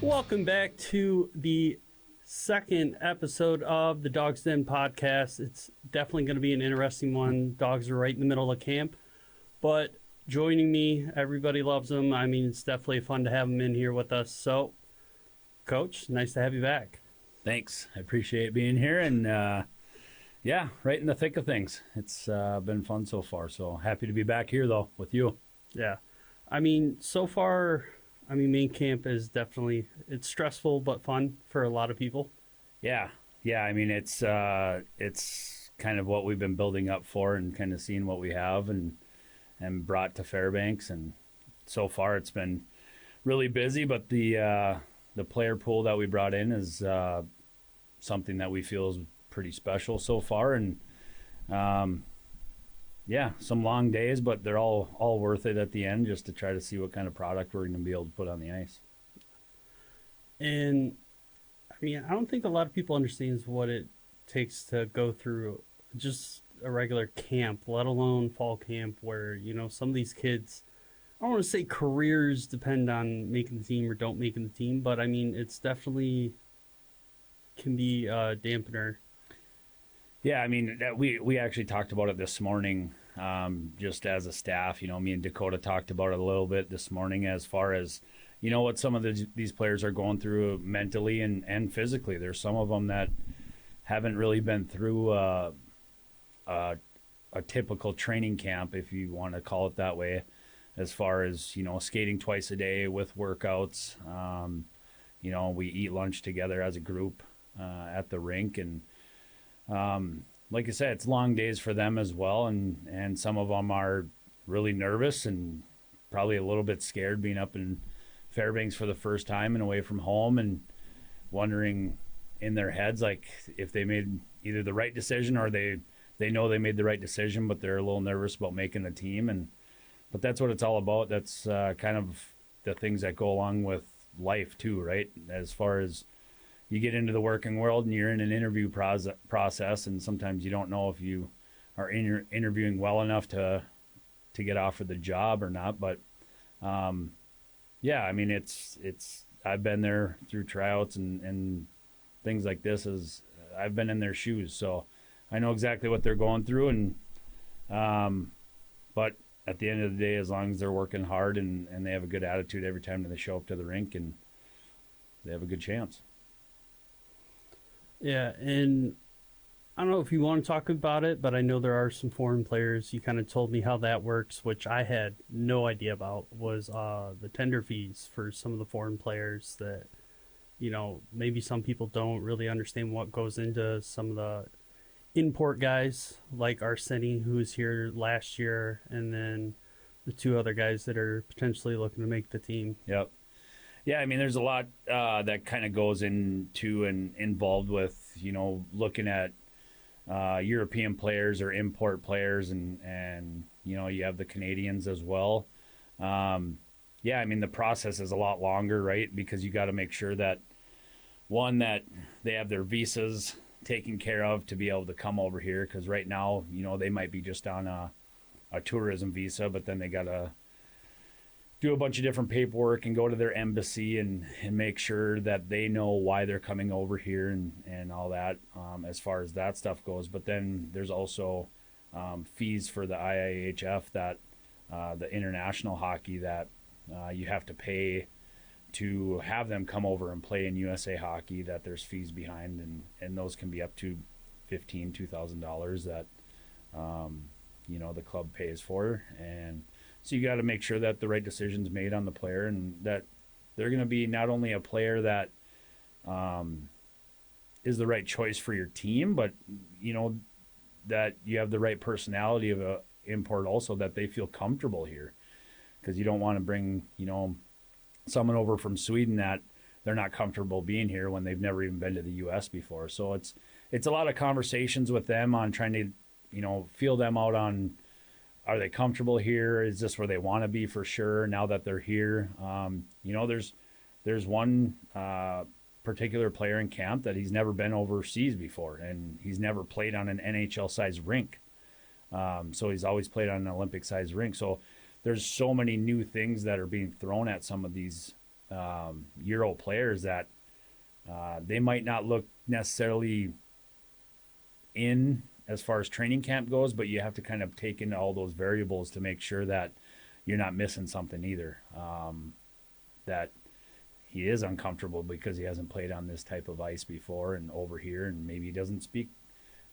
Welcome back to the second episode of the Dogs Den podcast. It's definitely going to be an interesting one. Dogs are right in the middle of camp, but joining me, everybody loves them. I mean, it's definitely fun to have them in here with us. So, Coach, nice to have you back. Thanks. I appreciate being here, and yeah, right in the thick of things. It's been fun so far, so happy to be back here, though, with you. Yeah. I mean, so far, main camp is definitely, it's stressful but fun for a lot of people. Yeah. I mean, it's kind of what we've been building up for and kind of seeing what we have and brought to Fairbanks. And so far it's been really busy, but the player pool that we brought in is something that we feel is pretty special so far. And yeah, some long days, but they're all worth it at the end just to try to see what kind of product we're going to be able to put on the ice. And I mean, I don't think a lot of people understands what it takes to go through just a regular camp, let alone fall camp, where, you know, some of these kids, I don't want to say careers depend on making the team or don't making the team, but I mean, it's definitely can be a dampener. Yeah, I mean, we actually talked about it this morning, just as a staff. You know, me and Dakota talked about it a little bit this morning as far as, you know, what some of these players are going through mentally and physically. There's some of them that haven't really been through a typical training camp, if you want to call it that way, as far as, you know, skating twice a day with workouts. You know, we eat lunch together as a group at the rink, and like I said, it's long days for them as well, and some of them are really nervous and probably a little bit scared being up in Fairbanks for the first time and away from home, and wondering in their heads like if they made either the right decision or they know they made the right decision, but they're a little nervous about making the team. But that's what it's all about. That's kind of the things that go along with life too, right? As far as you get into the working world and you're in an interview process, and sometimes you don't know if you are interviewing well enough to get offered the job or not. But yeah, I mean, it's I've been there through tryouts and things like this. As I've been in their shoes, so I know exactly what they're going through. And but at the end of the day, as long as they're working hard and they have a good attitude every time that they show up to the rink, and they have a good chance. Yeah, and I don't know if you want to talk about it, but I know there are some foreign players. You kind of told me how that works, which I had no idea about, was the tender fees for some of the foreign players that, you know, maybe some people don't really understand what goes into some of the import guys, like Arseni, who was here last year, and then the two other guys that are potentially looking to make the team. Yep. Yeah, I mean, there's a lot that kind of goes into and involved with, you know, looking at European players or import players, and you know, you have the Canadians as well. Yeah, I mean, the process is a lot longer, right? Because you got to make sure that, one, that they have their visas taken care of to be able to come over here. Because right now, you know, they might be just on a tourism visa, but then they got to do a bunch of different paperwork and go to their embassy and make sure that they know why they're coming over here and all that, as far as that stuff goes. But then there's also fees for the IIHF, that the international hockey, that you have to pay to have them come over and play in USA hockey, that there's fees behind, and those can be up to $2,000 that you know, the club pays for. And so you got to make sure that the right decision's made on the player, and that they're going to be not only a player that is the right choice for your team, but, you know, that you have the right personality of a import also, that they feel comfortable here. Because you don't want to bring, you know, someone over from Sweden that they're not comfortable being here when they've never even been to the U.S. before. So it's a lot of conversations with them on trying to, you know, feel them out on, are they comfortable here? Is this where they want to be for sure now that they're here? You know, there's one particular player in camp that he's never been overseas before, and he's never played on an NHL-sized rink. So he's always played on an Olympic-sized rink. So there's so many new things that are being thrown at some of these Euro players that they might not look necessarily in as far as training camp goes, but you have to kind of take into all those variables to make sure that you're not missing something either. That he is uncomfortable because he hasn't played on this type of ice before and over here, and maybe he doesn't speak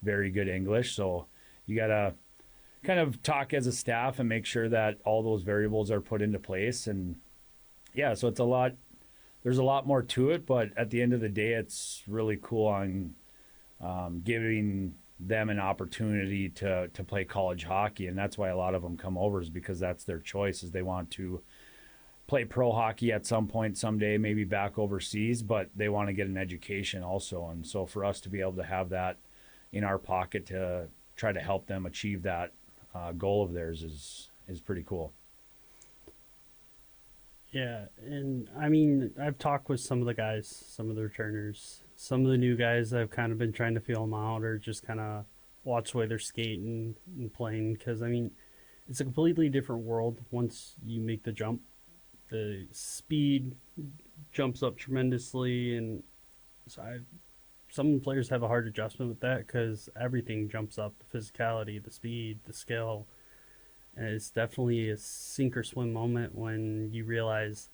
very good English. So you got to kind of talk as a staff and make sure that all those variables are put into place. And yeah, so it's a lot. There's a lot more to it, but at the end of the day, it's really cool on giving them an opportunity to play college hockey, and that's why a lot of them come over, is because that's their choice, is they want to play pro hockey at some point someday, maybe back overseas, but they want to get an education also. And so for us to be able to have that in our pocket to try to help them achieve that goal of theirs is pretty cool. Yeah, and I mean, I've talked with some of the guys, some of the returners, some of the new guys. I've kind of been trying to feel them out, or just kind of watch the way they're skating and playing. Because I mean, it's a completely different world once you make the jump. The speed jumps up tremendously, and so some players have a hard adjustment with that because everything jumps up: the physicality, the speed, the skill. And it's definitely a sink or swim moment when you realize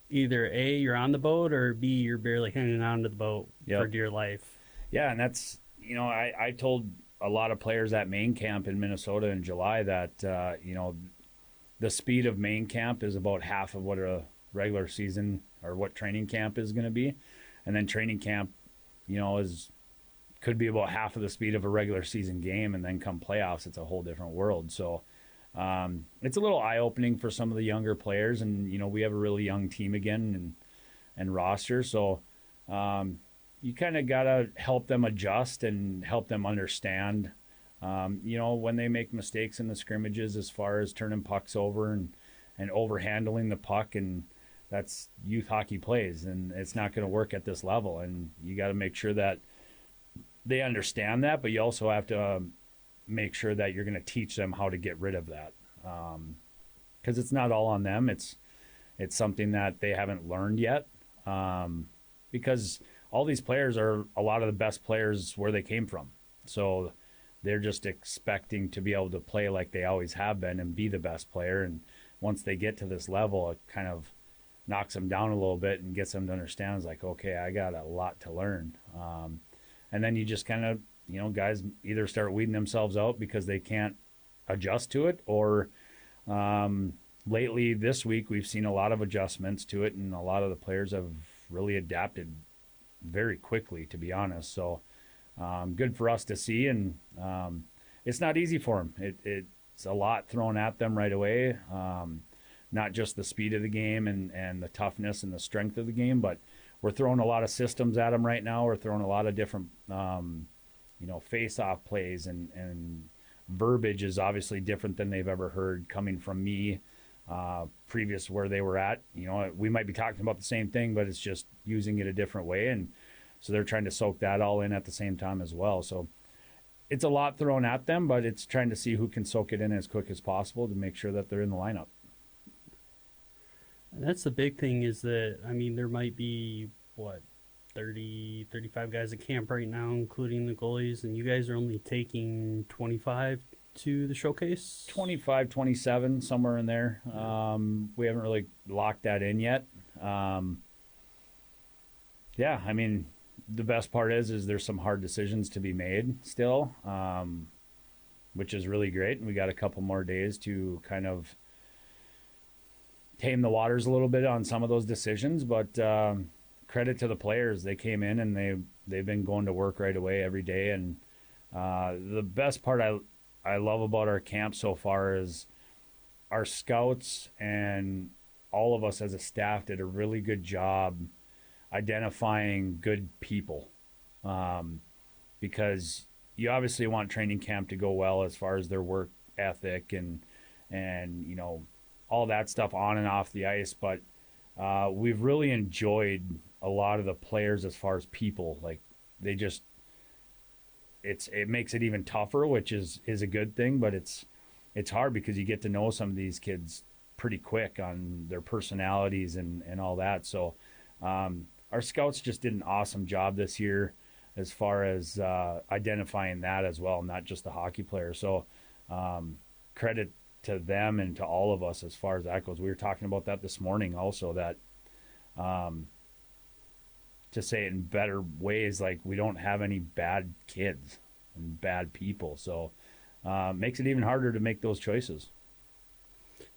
either A, you're on the boat, or B, you're barely hanging on to the boat for dear life. Yeah, and that's, I told a lot of players at main camp in Minnesota in July that, the speed of main camp is about half of what a regular season or what training camp is going to be. And then training camp, could be about half of the speed of a regular season game. And then come playoffs, it's a whole different world. So, it's a little eye-opening for some of the younger players, and we have a really young team again and roster, so you kind of gotta help them adjust and help them understand when they make mistakes in the scrimmages as far as turning pucks over and overhandling the puck, and that's youth hockey plays, and it's not going to work at this level, and you got to make sure that they understand that, but you also have to make sure that you're going to teach them how to get rid of that, because it's not all on them. It's something that they haven't learned yet, because all these players are a lot of the best players where they came from, so they're just expecting to be able to play like they always have been and be the best player. And once they get to this level, it kind of knocks them down a little bit and gets them to understand, it's like, okay, I got a lot to learn, and then you just kind of guys either start weeding themselves out because they can't adjust to it, or lately this week we've seen a lot of adjustments to it, and a lot of the players have really adapted very quickly, to be honest. So good for us to see, and it's not easy for them. It's a lot thrown at them right away, not just the speed of the game and the toughness and the strength of the game, but we're throwing a lot of systems at them right now. We're throwing a lot of different face-off plays, and verbiage is obviously different than they've ever heard coming from me previous where they were at. We might be talking about the same thing, but it's just using it a different way, and so they're trying to soak that all in at the same time as well. So it's a lot thrown at them, but it's trying to see who can soak it in as quick as possible to make sure that they're in the lineup. And that's the big thing, is that, I mean, there might be, 30, 35 guys at camp right now, including the goalies, and you guys are only taking 25 to the showcase? 25, 27, somewhere in there. We haven't really locked that in yet. Yeah, I mean, the best part is there's some hard decisions to be made still, which is really great. And we got a couple more days to kind of tame the waters a little bit on some of those decisions, but credit to the players. They came in and they've been going to work right away every day. And the best part I love about our camp so far is our scouts and all of us as a staff did a really good job identifying good people, because you obviously want training camp to go well as far as their work ethic and all that stuff on and off the ice, but we've really enjoyed a lot of the players as far as people. Like, they just it makes it even tougher, which is a good thing, but it's hard because you get to know some of these kids pretty quick on their personalities and all that. So our scouts just did an awesome job this year as far as identifying that as well, not just the hockey players. So credit to them and to all of us as far as that goes. We were talking about that this morning also, that to say it in better ways, like we don't have any bad kids and bad people. So makes it even harder to make those choices.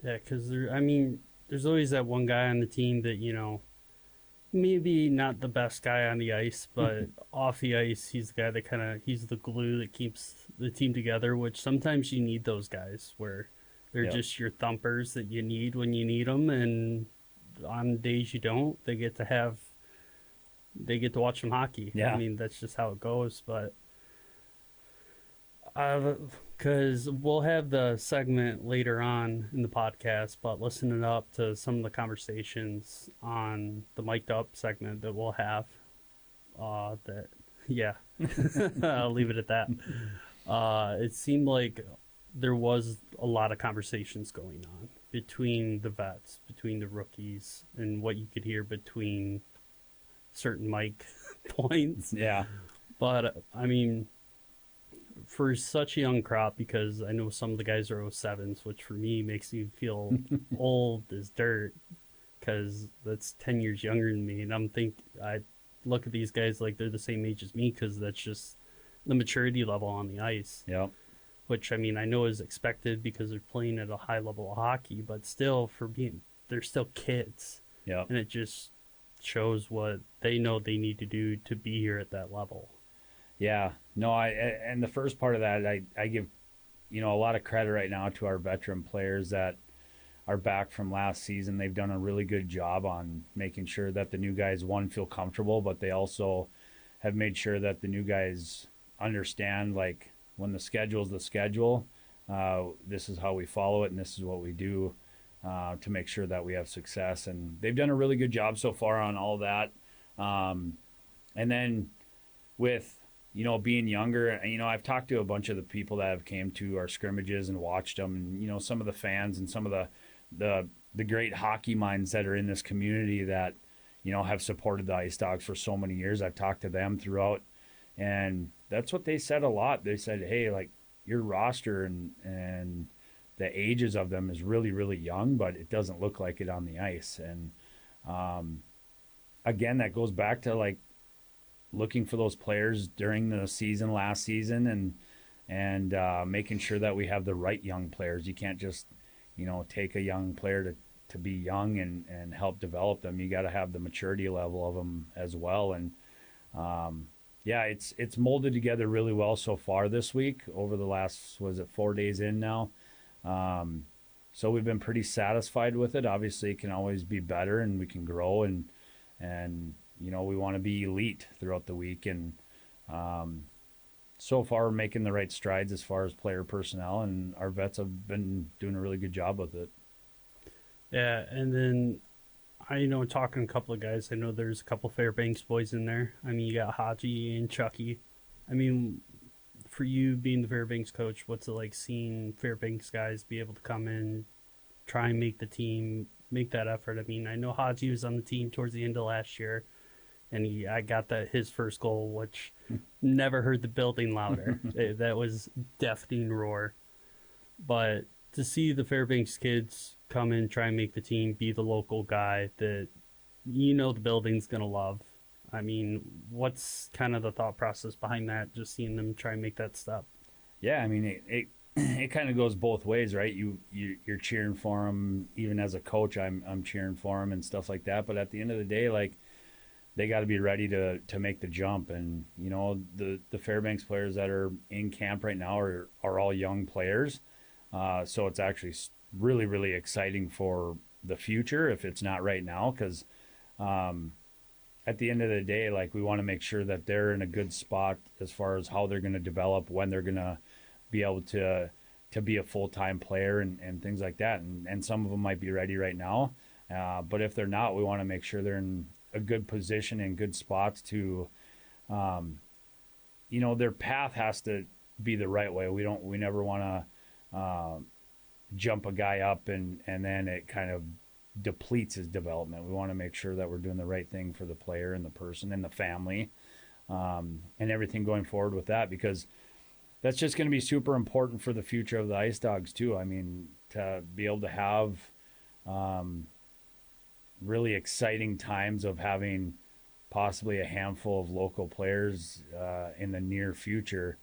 Yeah, because there's always that one guy on the team that, maybe not the best guy on the ice, but off the ice, he's the guy that he's the glue that keeps the team together, which sometimes you need those guys where they're just your thumpers that you need when you need them. And on days you don't, they get to watch some hockey. Yeah. I mean, that's just how it goes. But because we'll have the segment later on in the podcast, but listening up to some of the conversations on the mic'd up segment that we'll have, I'll leave it at that. It seemed like there was a lot of conversations going on between the vets, between the rookies, and what you could hear between certain mic points. Yeah. But for such a young crop, because I know some of the guys are 07s, which for me makes me feel old as dirt, because that's 10 years younger than me. And I look at these guys like they're the same age as me, because that's just the maturity level on the ice. Yep. Which, I know is expected because they're playing at a high level of hockey, but still, they're still kids. Yep. And it just shows what they know they need to do to be here at that level. Yeah, no, and the first part of that, I give, a lot of credit right now to our veteran players that are back from last season. They've done a really good job on making sure that the new guys, one, feel comfortable, but they also have made sure that the new guys understand, like, when the schedule is the schedule, this is how we follow it and this is what we do to make sure that we have success. And they've done a really good job so far on all that. And then with being younger, I've talked to a bunch of the people that have came to our scrimmages and watched them, and some of the fans and some of the great hockey minds that are in this community that have supported the Ice Dogs for so many years. I've talked to them throughout, and that's what they said a lot. They said, hey, like, your roster and the ages of them is really, really young, but it doesn't look like it on the ice. And again, that goes back to, like, looking for those players during the season, last season, and making sure that we have the right young players. You can't just, take a young player to be young and help develop them. You got to have the maturity level of them as well. And it's molded together really well so far this week. Over the last, 4 days in now. So we've been pretty satisfied with it. Obviously, it can always be better, and we can grow, and we want to be elite throughout the week. And so far, we're making the right strides as far as player personnel, and our vets have been doing a really good job with it. Yeah, and then talking to a couple of guys, I know there's a couple Fairbanks boys in there. You got Haji and Chucky. For you being the Fairbanks coach, what's it like seeing Fairbanks guys be able to come in, try and make the team, make that effort? I know Haji was on the team towards the end of last year, and I got his first goal, which never heard the building louder. That was deafening roar. But to see the Fairbanks kids come in, try and make the team, be the local guy that the building's going to love. What's kind of the thought process behind that, just seeing them try and make that step? Yeah, it kind of goes both ways, right? You're cheering for them. Even as a coach, I'm cheering for them and stuff like that. But at the end of the day, like, they got to be ready to make the jump. And, the Fairbanks players that are in camp right now are all young players. So it's actually really, really exciting for the future if it's not right now, because at the end of the day, like, we want to make sure that they're in a good spot as far as how they're going to develop, when they're going to be able to be a full-time player and things like that. And some of them might be ready right now. But if they're not, we want to make sure they're in a good position and good spots to, their path has to be the right way. We never want to jump a guy up and then it kind of depletes his development. We want to make sure that we're doing the right thing for the player and the person and the family, and everything going forward with that, because that's just going to be super important for the future of the Ice Dogs too. I mean, to be able to have really exciting times of having possibly a handful of local players in the near future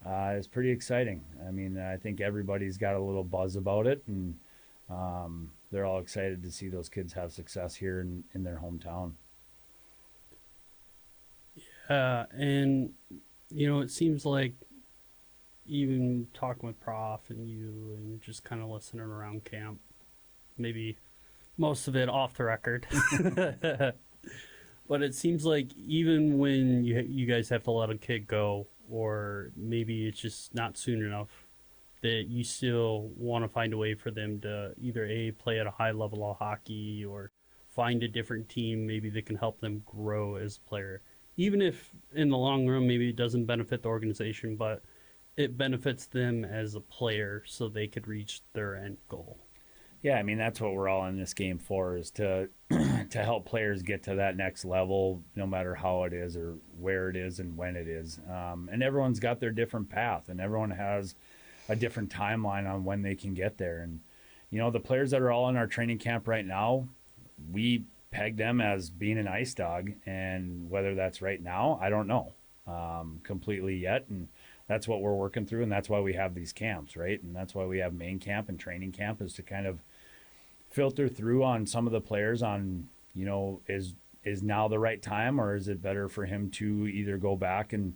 is pretty exciting. I mean, I think everybody's got a little buzz about it, and they're all excited to see those kids have success here in their hometown. And it seems like even talking with Prof and you and just kind of listening around camp, maybe most of it off the record. But it seems like even when you guys have to let a kid go, or maybe it's just not soon enough, that you still want to find a way for them to either play at a high level of hockey, or find a different team maybe that can help them grow as a player. Even if in the long run maybe it doesn't benefit the organization, but it benefits them as a player so they could reach their end goal. Yeah, I mean, that's what we're all in this game for, is to to help players get to that next level, no matter how it is or where it is and when it is. And everyone's got their different path, and everyone has a different timeline on when they can get there. And the players that are all in our training camp right now, we peg them as being an Ice Dog, and whether that's right now, I don't know completely yet. And that's what we're working through, and that's why we have these camps, right? And that's why we have main camp and training camp, is to kind of filter through on some of the players on, is now the right time, or is it better for him to either go back and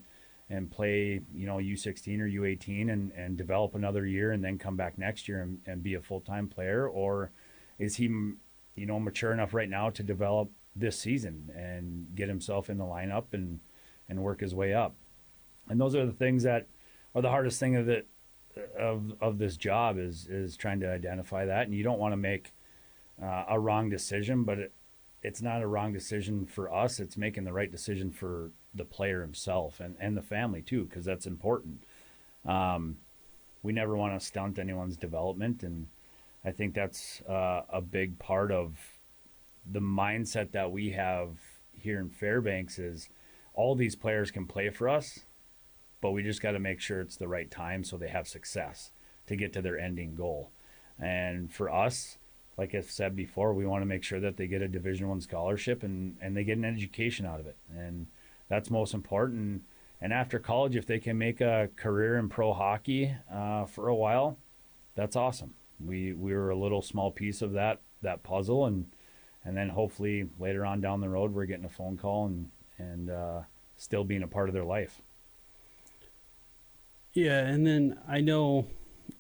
play, U16 or U18 and develop another year and then come back next year and be a full-time player? Or is he, mature enough right now to develop this season and get himself in the lineup and work his way up? And those are the things that are the hardest thing of this job, is trying to identify that. And you don't want to make a wrong decision, but it's not a wrong decision for us. It's making the right decision for the player himself and the family too, because that's important. We never want to stunt anyone's development, and I think that's a big part of the mindset that we have here in Fairbanks, is all these players can play for us, but we just got to make sure it's the right time so they have success to get to their ending goal. And for us, like I've said before, we want to make sure that they get a Division I scholarship and they get an education out of it. And that's most important. And after college, if they can make a career in pro hockey for a while, that's awesome. We were a little small piece of that puzzle, and then hopefully later on down the road, we're getting a phone call and still being a part of their life. Yeah, and then I know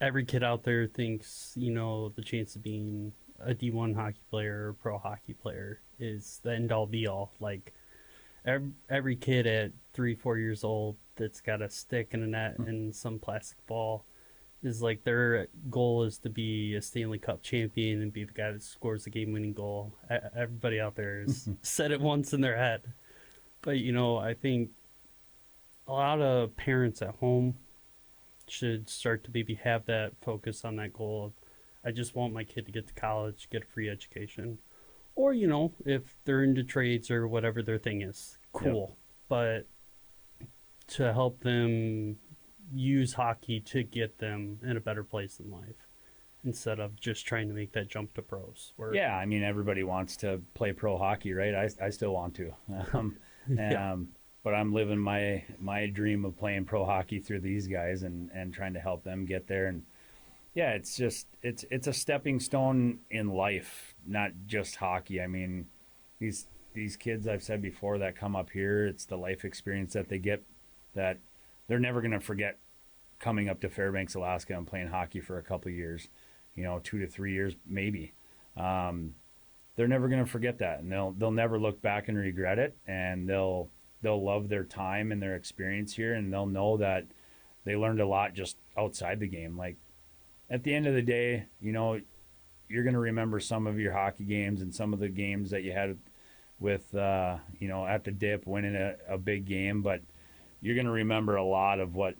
every kid out there thinks, the chance of being a D1 hockey player or pro hockey player is the end all be all. Like every kid at 3-4 years old that's got a stick and a net and some plastic ball is like, their goal is to be a Stanley Cup champion and be the guy that scores the game-winning goal. Everybody out there has said it once in their head. But, I think a lot of parents at home should start to maybe have that focus on that goal of, I just want my kid to get to college, get a free education. Or, if they're into trades or whatever their thing is, cool. Yep. But to help them use hockey to get them in a better place in life, instead of just trying to make that jump to pros. Yeah, I mean, everybody wants to play pro hockey, right? I still want to. Yeah. But I'm living my dream of playing pro hockey through these guys and trying to help them get there. And yeah, it's a stepping stone in life, not just hockey. I mean, these kids, I've said before, that come up here, it's the life experience that they get that they're never going to forget, coming up to Fairbanks, Alaska, and playing hockey for a couple of years, 2 to 3 years maybe. They're never going to forget that, and they'll never look back and regret it, and they'll love their time and their experience here, and they'll know that they learned a lot just outside the game. Like, at the end of the day, you're going to remember some of your hockey games and some of the games that you had with, at the dip, winning a big game, but you're going to remember a lot of what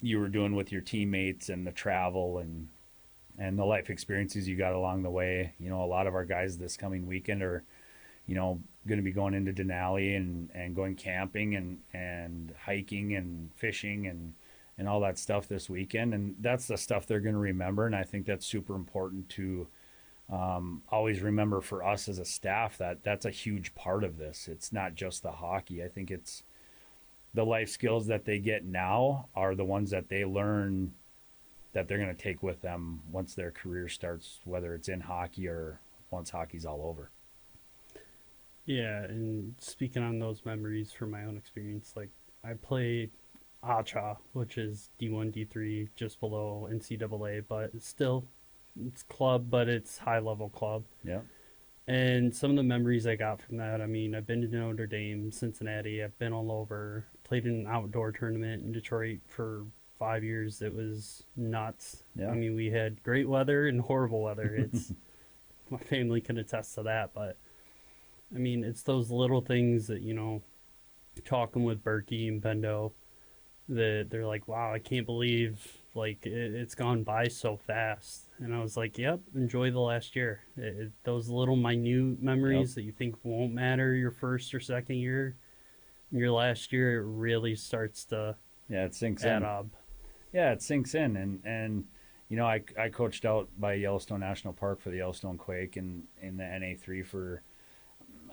you were doing with your teammates and the travel and and the life experiences you got along the way. You know, a lot of our guys this coming weekend are, you know, going to be going into Denali and going camping and hiking and fishing and all that stuff this weekend. And that's the stuff they're going to remember. And I think that's super important to always remember for us as a staff, that that's a huge part of this. It's not just the hockey. I think it's the life skills that they get now are the ones that they learn that they're going to take with them once their career starts, whether it's in hockey or once hockey's all over. Yeah, and speaking on those memories from my own experience, like I played ACHA, which is D1, D3, just below NCAA, but it's still it's club, but it's high level club. Yeah. And some of the memories I got from that, I mean, I've been to Notre Dame, Cincinnati, I've been all over, played in an outdoor tournament in Detroit for 5 years. It was nuts. Yeah. I mean, we had great weather and horrible weather. It's my family can attest to that, but I mean, it's those little things that, you know, talking with Berkey and Bendo, that they're like, wow, I can't believe like it's gone by so fast. And I was like, yep, enjoy the last year. Those little minute memories that you think won't matter your first or second year, your last year, it really starts to It sinks add in. up. Yeah, it sinks in. And you know, I coached out by Yellowstone National Park for the Yellowstone Quake in the NA3 for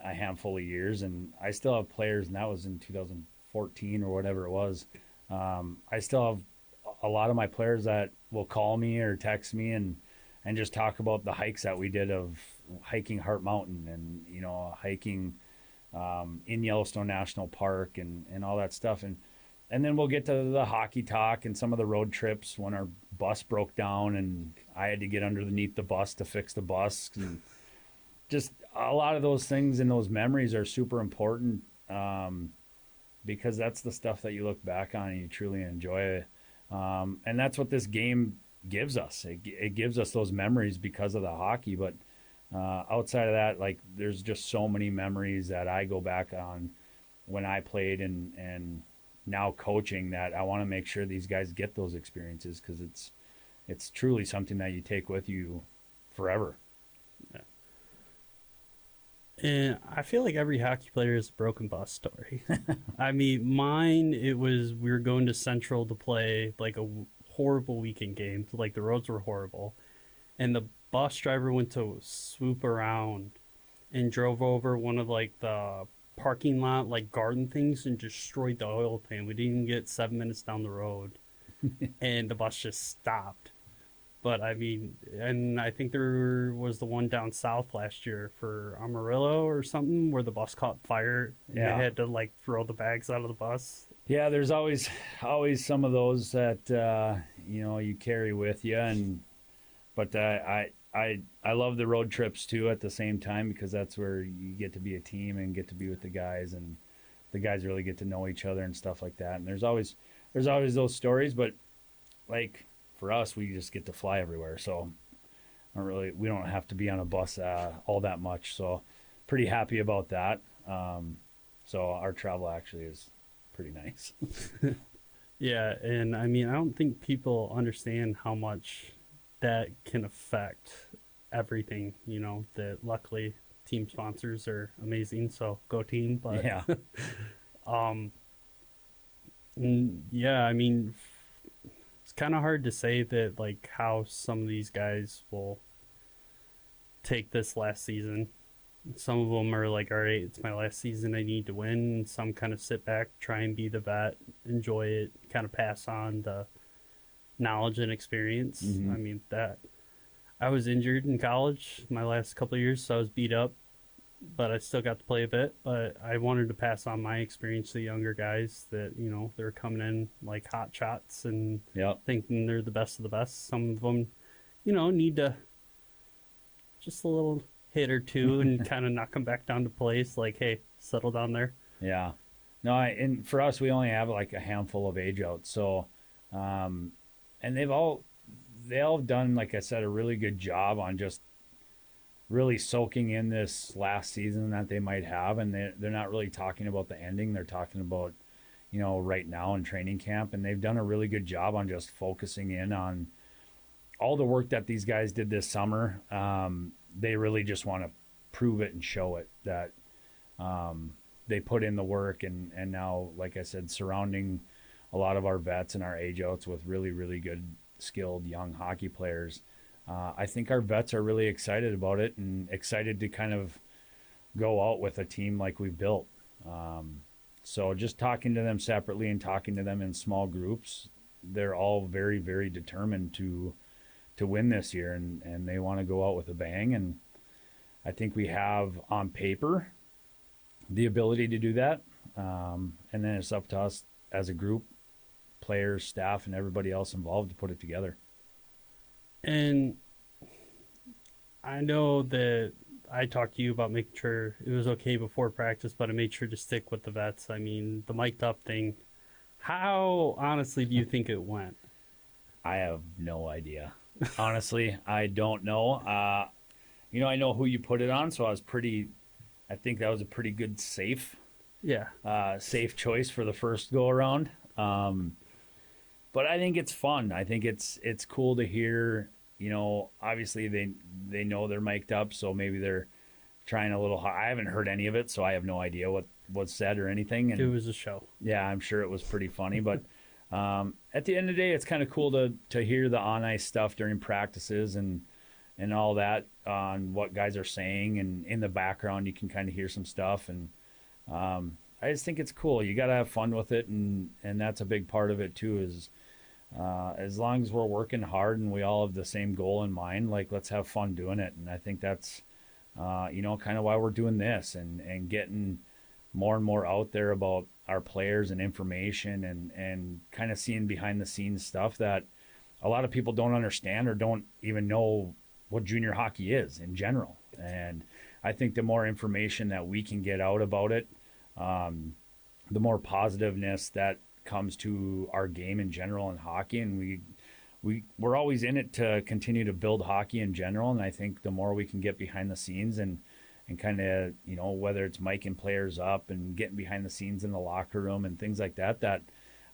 a handful of years, and I still have players, and that was in 2014 or whatever it was. I still have a lot of my players that will call me or text me and just talk about the hikes that we did of hiking Hart Mountain and, you know, hiking in Yellowstone National Park and all that stuff. And then we'll get to the hockey talk and some of the road trips when our bus broke down and I had to get underneath the bus to fix the bus. And just a lot of those things and those memories are super important because that's the stuff that you look back on and you truly enjoy. And that's what this game gives us. It gives us those memories because of the hockey. But outside of that, like there's just so many memories that I go back on when I played and now coaching that I want to make sure these guys get those experiences because it's truly something that you take with you forever. Yeah. And I feel like every hockey player has a broken bus story. I mean, mine, it was we were going to Central to play like a horrible weekend game. Like the roads were horrible. And the bus driver went to swoop around and drove over one of like the parking lot like garden things and destroyed the oil pan. We didn't even get 7 minutes down the road. And the bus just stopped. But I mean, and I think there was the one down south last year for Amarillo or something where the bus caught fire and they had to like throw the bags out of the bus. Yeah, there's always some of those that you know you carry with you, but I love the road trips too at the same time because that's where you get to be a team and get to be with the guys and the guys really get to know each other and stuff like that. And there's always those stories, but like. For us, we just get to fly everywhere, so we don't have to be on a bus all that much. So, pretty happy about that. So our travel actually is pretty nice. Yeah, and I mean, I don't think people understand how much that can affect everything. You know, that luckily team sponsors are amazing, so go team. But yeah, yeah, I mean. It's kind of hard to say that like how some of these guys will take this last season. Some of them are like, all right, it's my last season, I need to win. Some kind of sit back, try and be the vet, enjoy it, kind of pass on the knowledge and experience. Mm-hmm. I mean, that I was injured in college my last couple of years, so I was beat up, but I still got to play a bit. But I wanted to pass on my experience to the younger guys that, you know, they're coming in like hot shots and thinking they're the best of the best. Some of them, you know, need to just a little hit or two and kind of knock them back down to place. Like, hey, settle down there. Yeah. No, and for us, we only have like a handful of age outs. So, and they all done, like I said, a really good job on just really soaking in this last season that they might have, and they're not really talking about the ending. They're talking about, you know, right now in training camp, and they've done a really good job on just focusing in on all the work that these guys did this summer, they really just want to prove it and show it that they put in the work, and now, like I said, surrounding a lot of our vets and our age outs with really, really good, skilled young hockey players. I think our vets are really excited about it and excited to kind of go out with a team like we've built. So just talking to them separately and talking to them in small groups, they're all very, very determined to win this year, and they want to go out with a bang. And I think we have on paper the ability to do that. And then it's up to us as a group, players, staff, and everybody else involved to put it together. And I know that I talked to you about making sure it was okay before practice, but I made sure to stick with the vets. I mean, the mic'd up thing, how honestly do you think it went? I have no idea. Honestly, I don't know. I know who you put it on, so I think that was a pretty good safe choice for the first go around. But I think it's fun. I think it's cool to hear, obviously they know they're mic'd up, so maybe they're trying a little hard. I haven't heard any of it, so I have no idea what was said or anything. And it was a show. Yeah, I'm sure it was pretty funny, but at the end of the day, it's kind of cool to hear the on ice stuff during practices and all that on what guys are saying, and in the background you can kind of hear some stuff, and I just think it's cool. You got to have fun with it, and that's a big part of it too. Is as long as we're working hard and we all have the same goal in mind, like, let's have fun doing it. And I think that's kind of why we're doing this, and getting more and more out there about our players and information, and kind of seeing behind the scenes stuff that a lot of people don't understand or don't even know what junior hockey is in general. And I think the more information that we can get out about it, the more positiveness that comes to our game in general in hockey. And we're always in it to continue to build hockey in general. And I think the more we can get behind the scenes and kind of, whether it's miking players up and getting behind the scenes in the locker room and things like that, that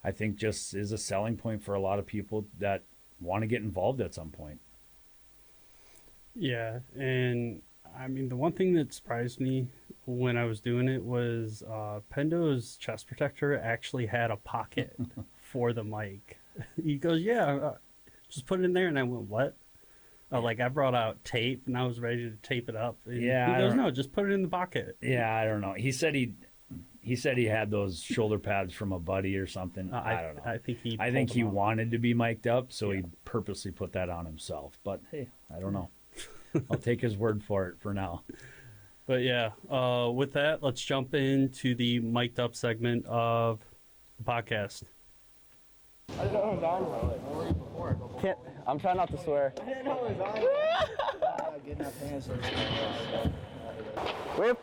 I think just is a selling point for a lot of people that want to get involved at some point. Yeah, and I mean, the one thing that surprised me when I was doing it was Pendo's chest protector actually had a pocket for the mic. He goes, yeah, just put it in there. And I went, what? I brought out tape, and I was ready to tape it up. And yeah, he goes, no, just put it in the pocket. Yeah, I don't know. He said he had those shoulder pads from a buddy or something. I don't know. I think he wanted to be mic'd up, so he purposely put that on himself. But hey, I don't know. I'll take his word for it for now. But yeah, with that, let's jump into the mic'd up segment of the podcast. I didn't know it was on, bro. Where were you before? Can't, I'm trying not to swear. I didn't know it was on. Getting up pants. Whip.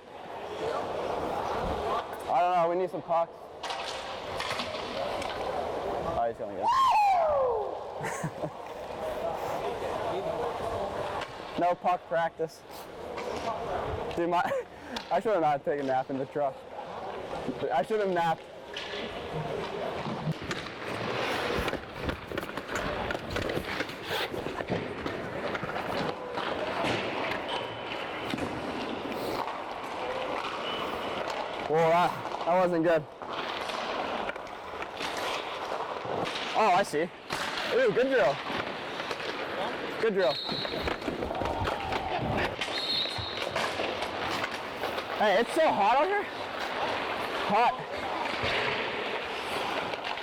I don't know. We need some pucks. Oh, he's going to No puck practice. Dude, I should have not taken a nap in the truck. I should have napped. Whoa, that wasn't good. Oh, I see. Ooh, good drill. Good drill. Hey, it's so hot out here. Hot.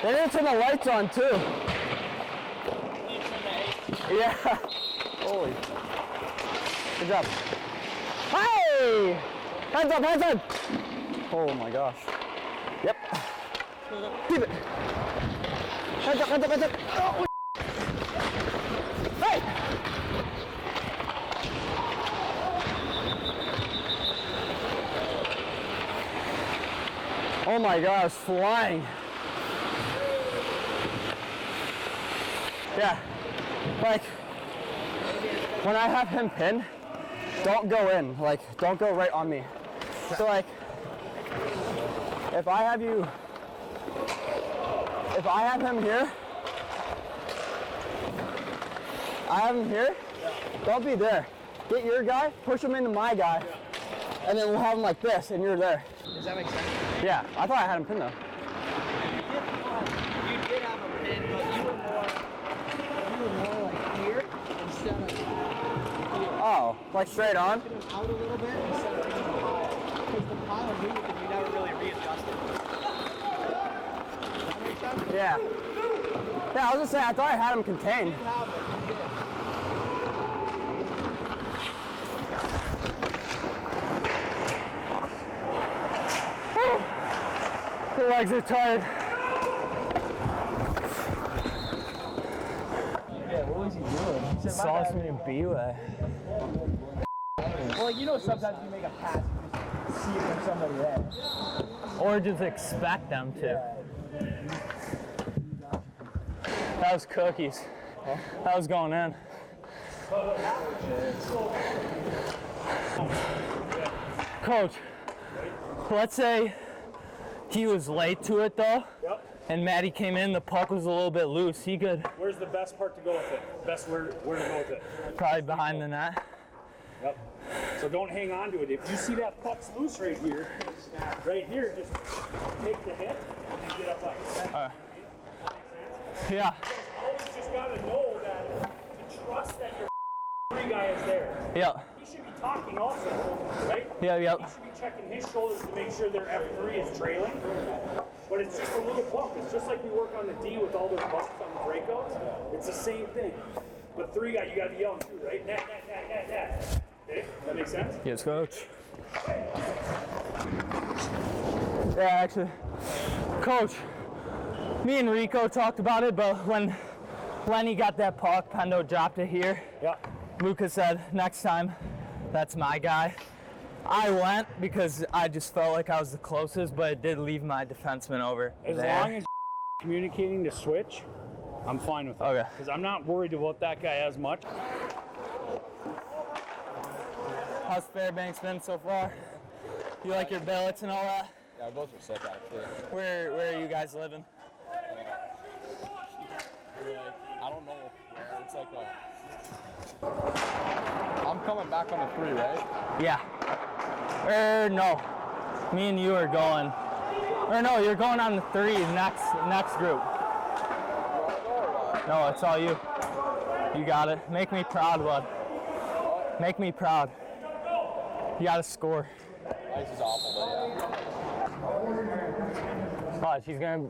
They need to turn the lights on too. Yeah. Holy. Good job. Hey! Hands up, hands up! Oh my gosh. Yep. Keep it. Hands up, hands up, hands up. Oh. Hey! Oh my gosh, flying. Yeah. Like, when I have him pinned, don't go in. Like, don't go right on me. So like, if I have him here, I have him here. Don't be there. Get your guy, push him into my guy, and then we'll have him like this, and you're there. Does that make sense? Yeah, I thought I had him pinned though. You did have a pin, but you were more like here instead of here. Oh, like straight on? Out a little bit instead of because the pile of movement you never really readjusted. Does that make sense? Yeah. Yeah, I was just saying, I thought I had him contained. You have it. You did. The legs are tired. Yeah, what was he doing? He said, Sauce me in B-way. well, you know sometimes you make a pass, you just see it from somebody there. Or just expect them to. That was cookies. That was going in. Coach, let's say he was late to it though, Yep. and Maddie came in, the puck was a little bit loose. He could Where's the best part to go with it? Best where to go with it? probably behind the net. Yep. So don't hang on to it. If you see that puck's loose right here, just take the hit and get up ice. Yeah, Always just gotta know that to trust that your three guy is there. yeah, He should be talking also, right? yeah, He yeah. should be checking his shoulders to make sure their F3 is trailing. But it's just a little bump. It's just like we work on the D with all those bumps on the breakouts. It's the same thing. But three guy, you gotta be yelling too, right? Net, net, net, net, net. Okay? That makes sense? Yes, coach. Yeah, actually, coach, me and Rico talked about it, but when Lenny got that puck, Pendo dropped it here. Yeah. Lucas said, next time, that's my guy. I went because I just felt like I was the closest, but it did leave my defenseman over As there. long as communicating to switch, I'm fine with it. Okay. Because I'm not worried about that guy as much. How's Fairbanks been so far? You like your billets and all that? Yeah, both were sick actually. Where are you guys living? I don't know where. It's like I'm coming back on the 3, right? Yeah. No. Me and you are going. Or no, you're going on the 3 next group. No, it's all you. You got it. Make me proud, bud. Make me proud. You gotta score. Ice is awful, but yeah. Watch, he's gonna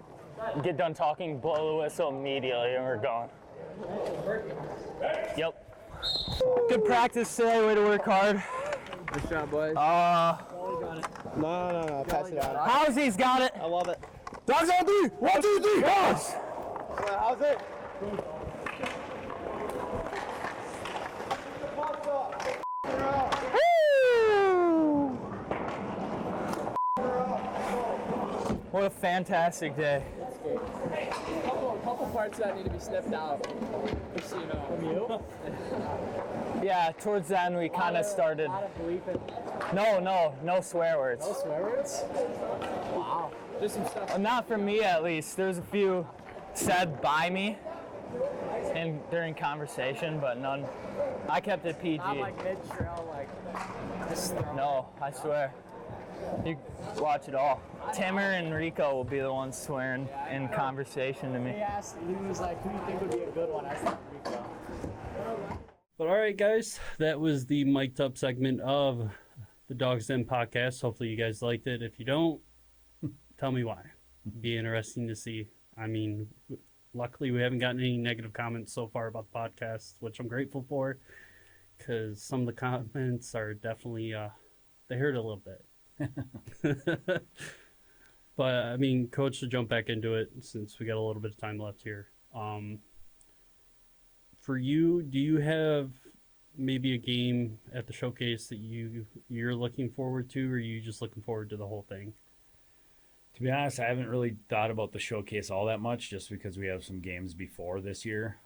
get done talking, blow the whistle immediately, and we're going. Yep. Good practice today. Way to work hard. Good job, boys. No, pass it out. Howsy's got it. I love it. Dogs on 3. 1, 2, 3. House. How's it? What a fantastic day. A couple parts that need to be snipped out. Just so you know. From you? Yeah, towards the end we kind of started. A lot of belief in No swear words. no swear words. Wow. Just some stuff. Not from me at least. There's a few said by me and during conversation, but none. I kept it PG. Not like mid-trail, like just throw. No, I swear. You watch it all. Timmer and Rico will be the ones swearing in conversation to He me. asked, he was like, who do you think would be a good one? I said Rico. But all right, guys, that was the mic'd up segment of the Dogs Den podcast. Hopefully you guys liked it. If you don't, tell me why. Be interesting to see. I mean, luckily we haven't gotten any negative comments so far about the podcast, which I'm grateful for, because some of the comments are definitely, they hurt a little bit. But I mean, Coach, to jump back into it, since we got a little bit of time left here. For you, do you have maybe a game at the showcase that you're looking forward to, or are you just looking forward to the whole thing? To be honest, I haven't really thought about the showcase all that much, just because we have some games before this year.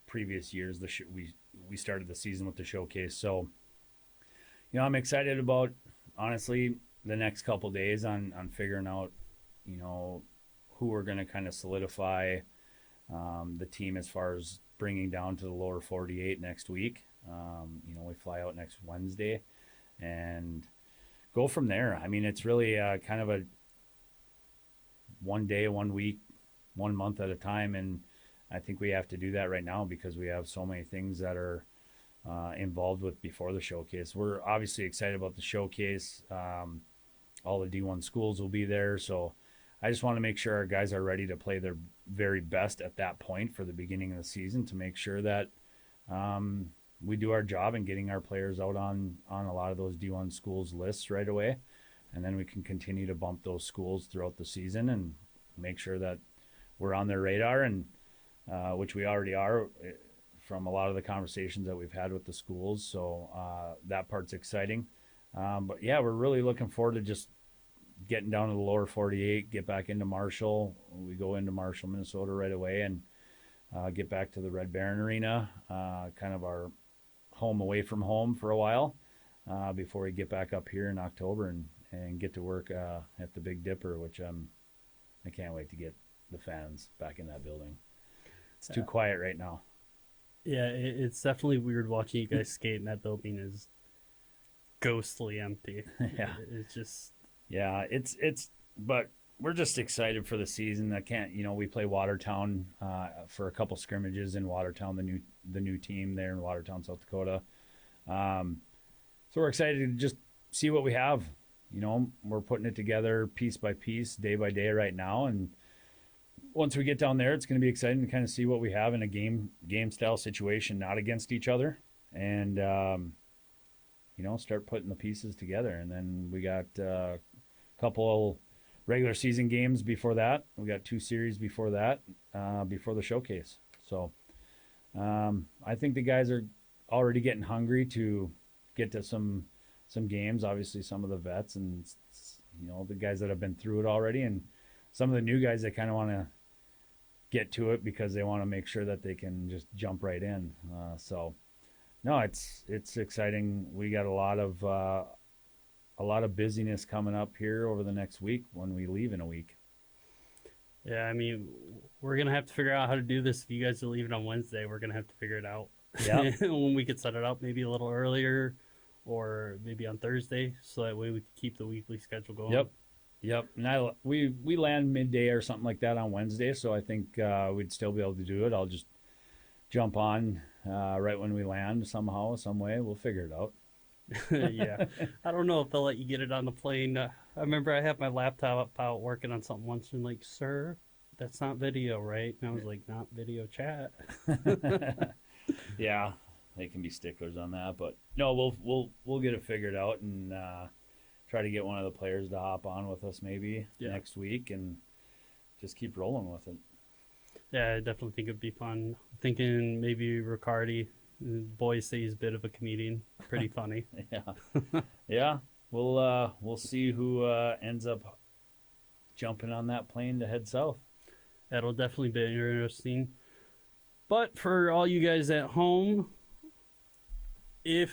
Previous years, we started the season with the showcase, so I'm excited about, honestly, the next couple days on figuring out, who we're going to kind of solidify the team as far as bringing down to the lower 48 next week. We fly out next Wednesday and go from there. I mean, it's really kind of a 1 day, 1 week, 1 month at a time. And I think we have to do that right now because we have so many things that are involved with before the showcase. We're obviously excited about the showcase. All the D1 schools will be there. So I just want to make sure our guys are ready to play their very best at that point for the beginning of the season to make sure that we do our job in getting our players out on a lot of those D1 schools lists right away. And then we can continue to bump those schools throughout the season and make sure that we're on their radar, and which we already are from a lot of the conversations that we've had with the schools. So that part's exciting. But yeah, we're really looking forward to just getting down to the lower 48, get back into Marshall. We go into Marshall, Minnesota right away and get back to the Red Baron Arena, kind of our home away from home for a while before we get back up here in October and get to work at the Big Dipper, which I can't wait to get the fans back in that building. It's too quiet right now. Yeah, it's definitely weird watching you guys skate, and that building is ghostly empty. Yeah. It's just... Yeah, but we're just excited for the season. We play Watertown for a couple scrimmages in Watertown, the new team there in Watertown, South Dakota. So we're excited to just see what we have. We're putting it together piece by piece, day by day right now. And once we get down there, it's going to be exciting to kind of see what we have in a game style situation, not against each other. And, start putting the pieces together. And then we got a couple regular season games before that. We got 2 series before that, before the showcase. So I think the guys are already getting hungry to get to some games. Obviously, some of the vets and the guys that have been through it already, and some of the new guys that kind of want to get to it because they want to make sure that they can just jump right in. No, it's exciting. We got a lot of busyness coming up here over the next week when we leave in a week. Yeah, I mean, we're going to have to figure out how to do this. If you guys are leaving on Wednesday, we're going to have to figure it out. Yeah. When we could set it up maybe a little earlier or maybe on Thursday, so that way we can keep the weekly schedule going. Yep. And we land midday or something like that on Wednesday, so I think we'd still be able to do it. I'll just jump on right when we land somehow, some way. We'll figure it out. Yeah. I don't know if they'll let you get it on the plane. I remember I had my laptop out working on something once and like, sir, that's not video, right? And I was like, not video chat. Yeah, they can be sticklers on that, but no, we'll get it figured out and try to get one of the players to hop on with us maybe next week and just keep rolling with it. Yeah, I definitely think it'd be fun. Thinking maybe Riccardi. The boys say he's a bit of a comedian. Pretty funny. Yeah. We'll see who ends up jumping on that plane to head south. That'll definitely be interesting. But for all you guys at home, if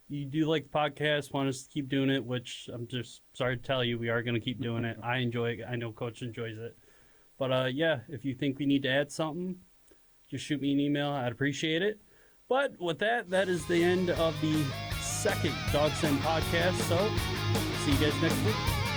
you do like the podcast, want us to keep doing it, which I'm just sorry to tell you, we are going to keep doing it. I enjoy it. I know Coach enjoys it. But yeah, if you think we need to add something, just shoot me an email. I'd appreciate it. But with that is the end of the second Dog Sim podcast. So see you guys next week.